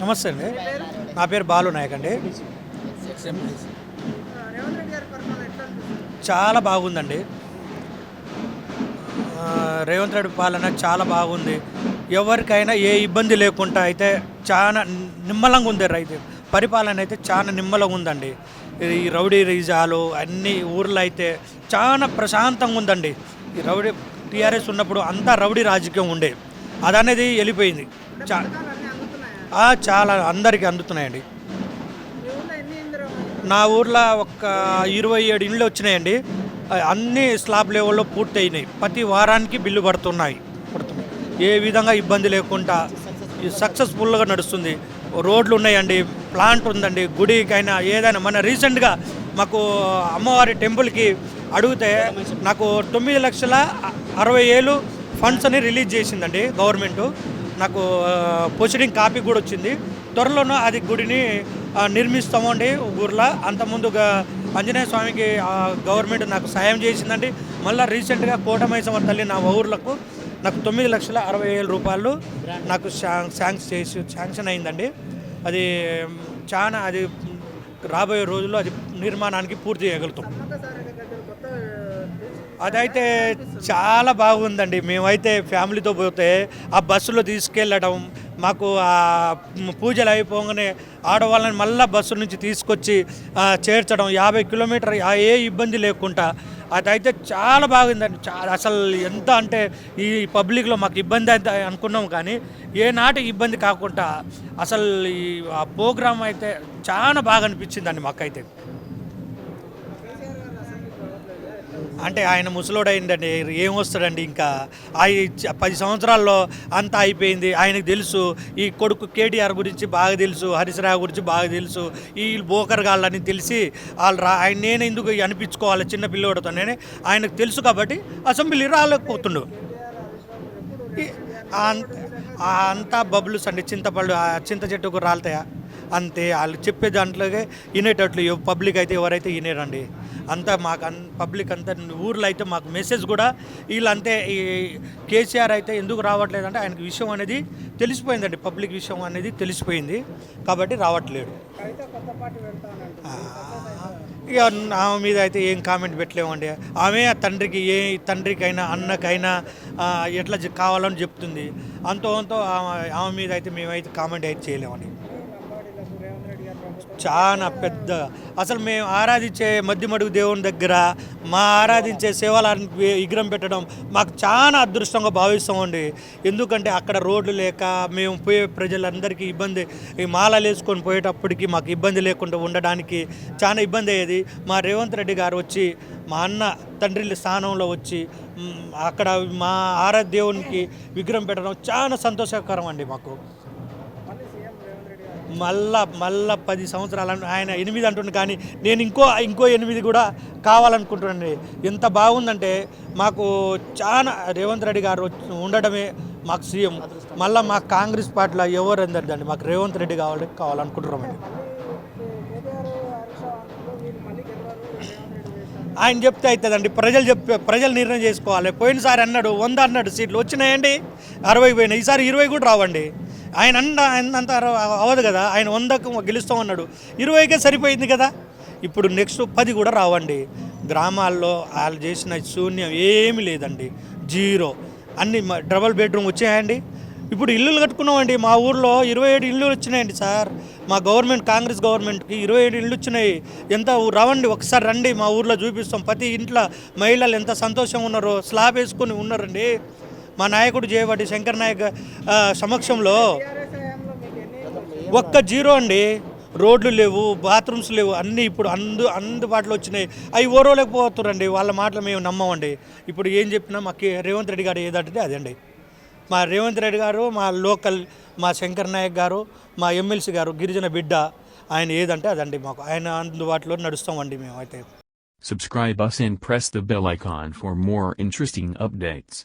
నమస్తే అండి. నా పేరు బాలు నాయక్ అండి. చాలా బాగుందండి. రేవంత్ రెడ్డి పాలన చాలా బాగుంది. ఎవరికైనా ఏ ఇబ్బంది లేకుండా అయితే చాలా నిమ్మలంగా ఉంది. పరిపాలన అయితే చాలా నిమ్మలంగా ఉందండి. ఈ రౌడీ రీజాలు అన్ని ఊర్లో అయితే చాలా ప్రశాంతంగా ఉందండి. ఈ రౌడీ టీఆర్ఎస్ ఉన్నప్పుడు అంతా రౌడీ రాజకీయం ఉండే, అదనేది వెళ్ళిపోయింది. చాలా అందరికీ అందుతున్నాయండి. నా ఊర్లో ఒక 27 ఇండ్లు వచ్చినాయండి. అన్ని స్లాబ్ లెవెల్లో పూర్తి అయినాయి. ప్రతి వారానికి బిల్లు పడుతున్నాయి. ఏ విధంగా ఇబ్బంది లేకుండా సక్సెస్ఫుల్గా నడుస్తుంది. రోడ్లు ఉన్నాయండి, ప్లాంట్ ఉందండి. గుడికైనా ఏదైనా మన రీసెంట్గా మాకు అమ్మవారి టెంపుల్కి అడిగితే నాకు 9,60,000 ఫండ్స్ అని రిలీజ్ చేసిందండి గవర్నమెంటు. నాకు ప్రొసీడింగ్ కాపీ కూడా వచ్చింది. త్వరలోనూ అది గుడిని నిర్మిస్తామండి ఊర్లో. అంతకుముందుగా ఆంజనేయ స్వామికి గవర్నమెంట్ నాకు సాయం చేసిందండి. మళ్ళీ రీసెంట్గా కోటమైసమ్మ తల్లి నా ఊర్లకు నాకు 9,60,000 రూపాయలు నాకు శాంక్షన్ అయిందండి. అది చాలా అది రాబోయే రోజుల్లో అది నిర్మాణానికి పూర్తి చేయగలుగుతాం. అదైతే చాలా బాగుందండి. మేమైతే ఫ్యామిలీతో పోతే ఆ బస్సులో తీసుకెళ్ళడం, మాకు ఆ పూజలు అయిపోగానే ఆడవాళ్ళని మళ్ళీ బస్సు నుంచి తీసుకొచ్చి చేర్చడం 50 కిలోమీటర్ ఏ ఇబ్బంది లేకుండా అదైతే చాలా బాగుందండి. అసలు ఎంత అంటే ఈ పబ్లిక్లో మాకు ఇబ్బంది అయితే అనుకున్నాం, కానీ ఏనాటి ఇబ్బంది కాకుండా అసలు ఈ ఆ ప్రోగ్రామ్ అయితే చాలా బాగా అనిపించిందండి మాకైతే. అంటే ఆయన ముసలోడు అయిందండి, ఏం వస్తాడండి ఇంకా. 10 సంవత్సరాల్లో అంతా అయిపోయింది. ఆయనకు తెలుసు ఈ కొడుకు కేటీఆర్ గురించి బాగా తెలుసు, హరీశ్రావు గురించి బాగా తెలుసు, ఈ బోకర్ గాళ్ళని తెలిసి ఆయన నేను ఎందుకు అనిపించుకోవాలి చిన్న పిల్లోడితో, ఆయనకు తెలుసు కాబట్టి అసెంబ్లీ రాలేకపోతుండు. అంతా బబుల్స్ అండి. చింత చెట్టుకు రాలుతాయా అంతే. వాళ్ళు చెప్పే దాంట్లోనే వినేటట్లు పబ్లిక్ అయితే ఎవరైతే వినేరండి. అంతా మాకు పబ్లిక్ అంతా ఊర్లో అయితే మాకు మెసేజ్ కూడా వీళ్ళంతే. ఈ కేసీఆర్ అయితే ఎందుకు రావట్లేదంటే ఆయనకు విషయం అనేది తెలిసిపోయిందండి. పబ్లిక్ విషయం అనేది తెలిసిపోయింది కాబట్టి రావట్లేడు. ఇక ఆమె మీద అయితే ఏం కామెంట్ పెట్టలేమండి. ఆమె తండ్రికైనా అన్నకైనా ఎట్లా కావాలని చెప్తుంది. అంతో ఆమె మీద అయితే మేమైతే కామెంట్ అయితే చేయలేమండి. చాలా పెద్ద అసలు మేము ఆరాధించే మధ్యమడుగు దేవుని దగ్గర మా ఆరాధించే సేవలానికి విగ్రహం పెట్టడం మాకు చాలా అదృష్టంగా భావిస్తామండి. ఎందుకంటే అక్కడ రోడ్లు లేక మేము పోయే ప్రజలందరికీ ఇబ్బంది, ఈ మాలలు వేసుకొని పోయేటప్పటికి మాకు ఇబ్బంది లేకుండా ఉండడానికి చాలా ఇబ్బంది అయ్యేది. మా రేవంత్ రెడ్డి గారు వచ్చి మా అన్న తండ్రి స్థానంలో వచ్చి అక్కడ మా ఆరాధ్య దేవునికి విగ్రహం పెట్టడం చాలా సంతోషకరం అండి మాకు. మళ్ళా 10 సంవత్సరాలు ఆయన 8 అంటుంది, కానీ నేను ఇంకో 8 కూడా కావాలనుకుంటున్నాను. ఎంత బాగుందంటే మాకు చాలా రేవంత్ రెడ్డి గారు ఉండడమే మాకు సీఎం. మళ్ళీ మాకు కాంగ్రెస్ పార్టీలో ఎవరు అందరిదండి, మాకు రేవంత్ రెడ్డి కావాలనుకుంటున్నామండి. ఆయన చెప్తే అవుతుందండి. ప్రజలు నిర్ణయం చేసుకోవాలి. పోయినసారి అన్నాడు 100 అన్నాడు సీట్లు వచ్చినాయండి, 60 పోయినాయి. ఈసారి 20 కూడా రావండి. ఆయన అంత అవ్వదు కదా. ఆయన 100కు గెలుస్తామన్నాడు, 20కే సరిపోయింది కదా. ఇప్పుడు నెక్స్ట్ 10 కూడా రావండి. గ్రామాల్లో వాళ్ళు చేసిన శూన్యం ఏమీ లేదండి, జీరో. అన్ని డబల్ బెడ్రూమ్ వచ్చాయండి. ఇప్పుడు ఇల్లులు కట్టుకున్నామండి. మా ఊర్లో 27 ఇల్లు వచ్చినాయండి సార్. మా గవర్నమెంట్ కాంగ్రెస్ గవర్నమెంట్కి 27 ఇళ్ళు వచ్చినాయి. ఎంత రావండి, ఒకసారి రండి, మా ఊర్లో చూపిస్తాం. ప్రతి ఇంట్లో మహిళలు ఎంత సంతోషంగా ఉన్నారో, స్లాబ్ వేసుకొని ఉన్నారండి. మా నాయకుడు జయవాడి శంకర్ నాయక్ సమక్షంలో ఒక్క జీరో అండి. రోడ్లు లేవు, బాత్రూమ్స్ లేవు, అన్నీ ఇప్పుడు అందుబాటులో వచ్చినాయి. అవి ఓరోలేకపోతున్నారండి. వాళ్ళ మాటలు మేము నమ్మమండి. ఇప్పుడు ఏం చెప్పినా మాకు రేవంత్ రెడ్డి గారు ఏదంటే అదండి. మా రేవంత్ రెడ్డి గారు, మా లోకల్ మా శంకర్ నాయక్ గారు, మా ఎమ్మెల్సీ గారు గిరిజన బిడ్డ, ఆయన ఏదంటే అదండి. మాకు ఆయన అందుబాటులో నడుస్తామండి మేమైతే. Subscribe us and press the bell icon for more interesting updates.